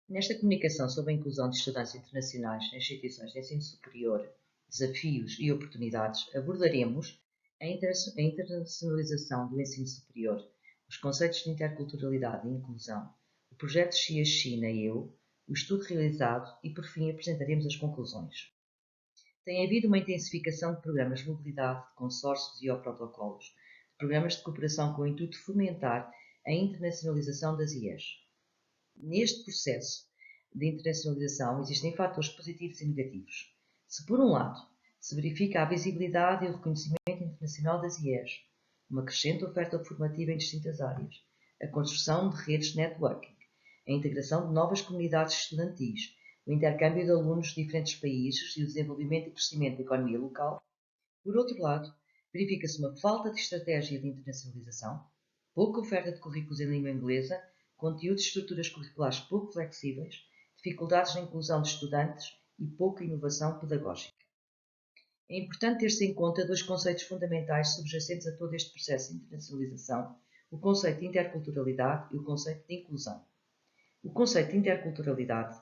Nesta comunicação sobre a inclusão de estudantes internacionais nas instituições de ensino superior, desafios e oportunidades, abordaremos a internacionalização do ensino superior, os conceitos de interculturalidade e inclusão, o projeto China-Eu, o estudo realizado e, por fim, apresentaremos as conclusões. Tem havido uma intensificação de programas de mobilidade, de consórcios e ou protocolos, de programas de cooperação com o intuito de fomentar a internacionalização das IES. Neste processo de internacionalização existem fatores positivos e negativos. Se, por um lado, se verifica a visibilidade e o reconhecimento internacional das IES, uma crescente oferta formativa em distintas áreas, a construção de redes de networking, a integração de novas comunidades estudantis, o intercâmbio de alunos de diferentes países e o desenvolvimento e crescimento da economia local, por outro lado, verifica-se uma falta de estratégia de internacionalização, pouca oferta de currículos em língua inglesa, conteúdos e estruturas curriculares pouco flexíveis, dificuldades na inclusão de estudantes e pouca inovação pedagógica. É importante ter-se em conta dois conceitos fundamentais subjacentes a todo este processo de internacionalização, o conceito de interculturalidade e o conceito de inclusão. O conceito de interculturalidade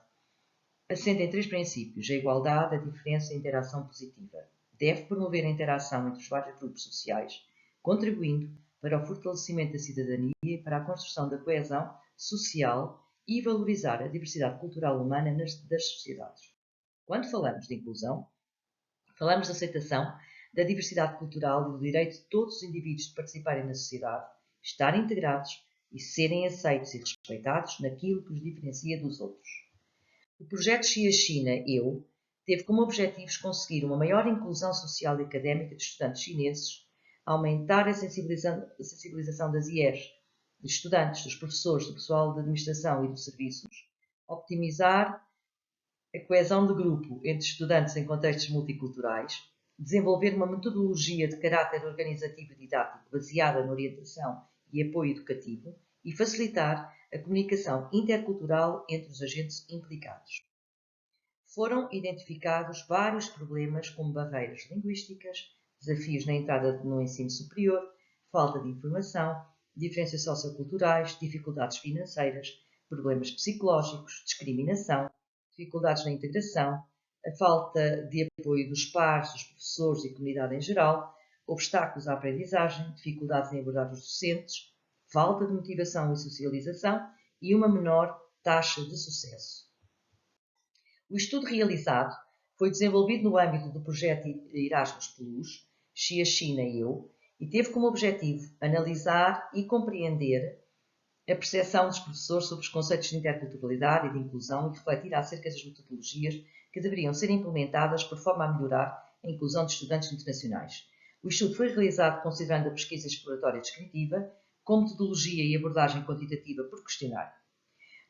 assenta em três princípios: a igualdade, a diferença e a interação positiva. Deve promover a interação entre os vários grupos sociais, contribuindo para o fortalecimento da cidadania e para a construção da coesão social e valorizar a diversidade cultural humana das sociedades. Quando falamos de inclusão, falamos da aceitação da diversidade cultural e do direito de todos os indivíduos de participarem na sociedade, estarem integrados e serem aceitos e respeitados naquilo que os diferencia dos outros. O projeto China-Eu teve como objetivos conseguir uma maior inclusão social e académica de estudantes chineses, aumentar a sensibilização das IES, dos estudantes, dos professores, do pessoal de administração e dos serviços, optimizar a coesão de grupo entre estudantes em contextos multiculturais, desenvolver uma metodologia de caráter organizativo e didático baseada na orientação e apoio educativo e facilitar a comunicação intercultural entre os agentes implicados. Foram identificados vários problemas como barreiras linguísticas, desafios na entrada no ensino superior, falta de informação, diferenças socioculturais, dificuldades financeiras, problemas psicológicos, discriminação, dificuldades na integração, a falta de apoio dos pares, dos professores e comunidade em geral, obstáculos à aprendizagem, dificuldades em abordar os docentes, falta de motivação e socialização e uma menor taxa de sucesso. O estudo realizado foi desenvolvido no âmbito do projeto Erasmus Plus, China-Eu, e teve como objetivo analisar e compreender a percepção dos professores sobre os conceitos de interculturalidade e de inclusão e refletir acerca das metodologias que deveriam ser implementadas por forma a melhorar a inclusão de estudantes internacionais. O estudo foi realizado considerando a pesquisa exploratória descritiva, com metodologia e abordagem quantitativa por questionário.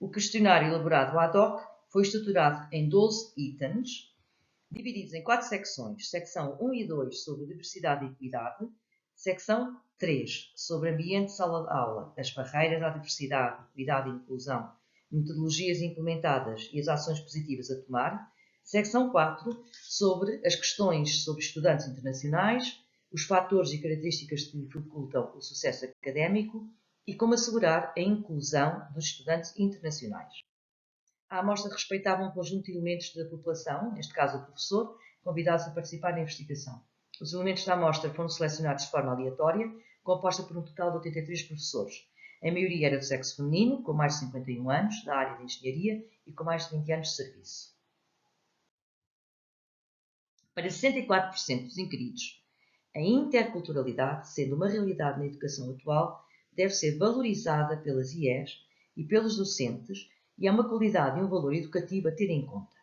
O questionário elaborado ad hoc foi estruturado em 12 itens, divididos em 4 secções. Secção 1 e 2 sobre diversidade e equidade, secção 3 sobre ambiente de sala de aula, as barreiras à diversidade, equidade e inclusão, metodologias implementadas e as ações positivas a tomar, secção 4 sobre as questões sobre estudantes internacionais, os fatores e características que dificultam o sucesso académico e como assegurar a inclusão dos estudantes internacionais. A amostra respeitava um conjunto de elementos da população, neste caso o professor, convidados a participar na investigação. Os elementos da amostra foram selecionados de forma aleatória, composta por um total de 83 professores. A maioria era do sexo feminino, com mais de 51 anos, da área de engenharia e com mais de 20 anos de serviço. Para 64% dos inquiridos, a interculturalidade, sendo uma realidade na educação atual, deve ser valorizada pelas IES e pelos docentes e é uma qualidade e um valor educativo a ter em conta.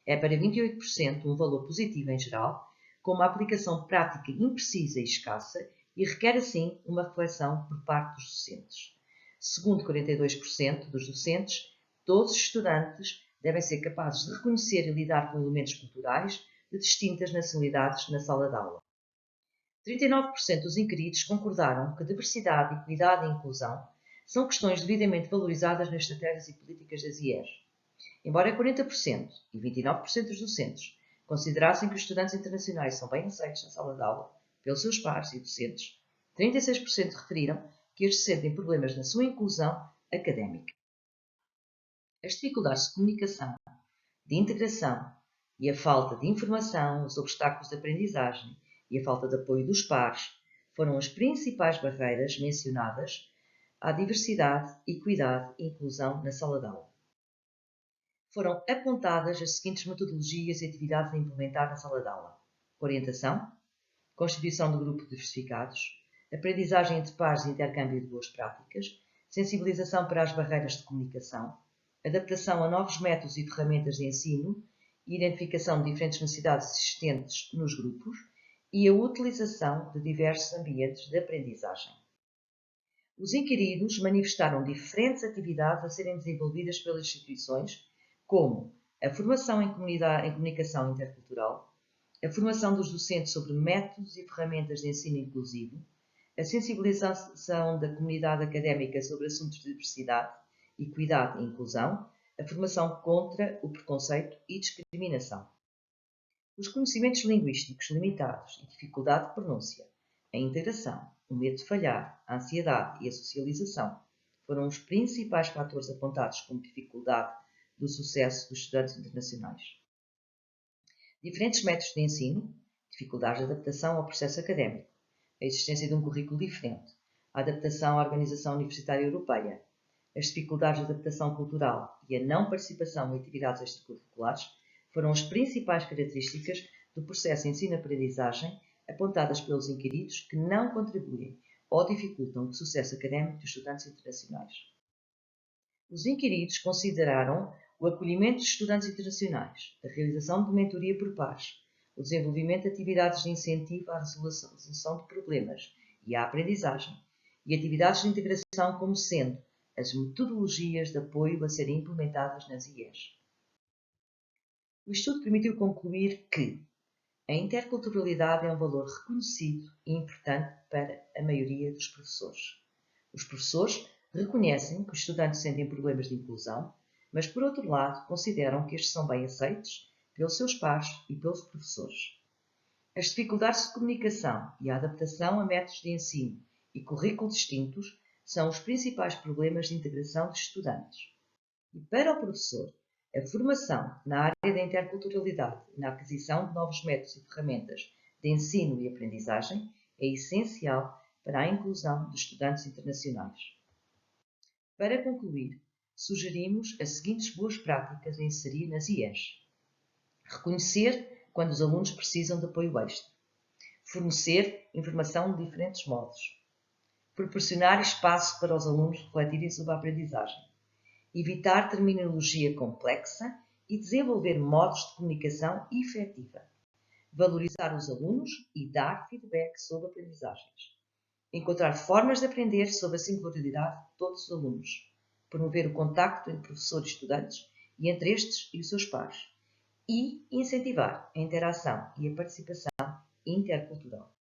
É para 28% um valor positivo em geral, com uma aplicação prática imprecisa e escassa e requer, assim, uma reflexão por parte dos docentes. Segundo 42% dos docentes, todos os estudantes devem ser capazes de reconhecer e lidar com elementos culturais de distintas nacionalidades na sala de aula. 39% dos inquiridos concordaram que diversidade, equidade e inclusão são questões devidamente valorizadas nas estratégias e políticas das IES. Embora 40% e 29% dos docentes considerassem que os estudantes internacionais são bem aceitos na sala de aula pelos seus pares e docentes, 36% referiram que estes sentem problemas na sua inclusão académica. As dificuldades de comunicação, de integração e a falta de informação, os obstáculos de aprendizagem e a falta de apoio dos pares foram as principais barreiras mencionadas à diversidade, equidade e inclusão na sala de aula. Foram apontadas as seguintes metodologias e atividades a implementar na sala de aula: orientação, constituição de grupos diversificados, aprendizagem entre pares e intercâmbio de boas práticas, sensibilização para as barreiras de comunicação, adaptação a novos métodos e ferramentas de ensino e identificação de diferentes necessidades existentes nos grupos e a utilização de diversos ambientes de aprendizagem. Os inquiridos manifestaram diferentes atividades a serem desenvolvidas pelas instituições, como a formação em comunicação intercultural, a formação dos docentes sobre métodos e ferramentas de ensino inclusivo, a sensibilização da comunidade académica sobre assuntos de diversidade, equidade e inclusão, a formação contra o preconceito e discriminação. Os conhecimentos linguísticos limitados e dificuldade de pronúncia, a integração, o medo de falhar, a ansiedade e a socialização foram os principais fatores apontados como dificuldade do sucesso dos estudantes internacionais. Diferentes métodos de ensino, dificuldades de adaptação ao processo académico, a existência de um currículo diferente, a adaptação à organização universitária europeia, as dificuldades de adaptação cultural e a não participação em atividades extracurriculares foram as principais características do processo ensino-aprendizagem apontadas pelos inquiridos que não contribuem ou dificultam o sucesso académico dos estudantes internacionais. Os inquiridos consideraram o acolhimento de estudantes internacionais, a realização de mentoria por pares, o desenvolvimento de atividades de incentivo à resolução de problemas e à aprendizagem, e atividades de integração como sendo as metodologias de apoio a serem implementadas nas IES. O estudo permitiu concluir que a interculturalidade é um valor reconhecido e importante para a maioria dos professores. Os professores reconhecem que os estudantes sentem problemas de inclusão, mas, por outro lado, consideram que estes são bem aceitos pelos seus pares e pelos professores. As dificuldades de comunicação e a adaptação a métodos de ensino e currículos distintos são os principais problemas de integração dos estudantes. E para o professor, a formação na área da interculturalidade e na aquisição de novos métodos e ferramentas de ensino e aprendizagem é essencial para a inclusão dos estudantes internacionais. Para concluir, sugerimos as seguintes boas práticas a inserir nas IES. Reconhecer quando os alunos precisam de apoio extra. Fornecer informação de diferentes modos. Proporcionar espaço para os alunos refletirem sobre a aprendizagem. Evitar terminologia complexa e desenvolver modos de comunicação efetiva. Valorizar os alunos e dar feedback sobre aprendizagens. Encontrar formas de aprender sobre a singularidade de todos os alunos. Promover o contacto entre professores e estudantes e entre estes e os seus pares. E incentivar a interação e a participação intercultural.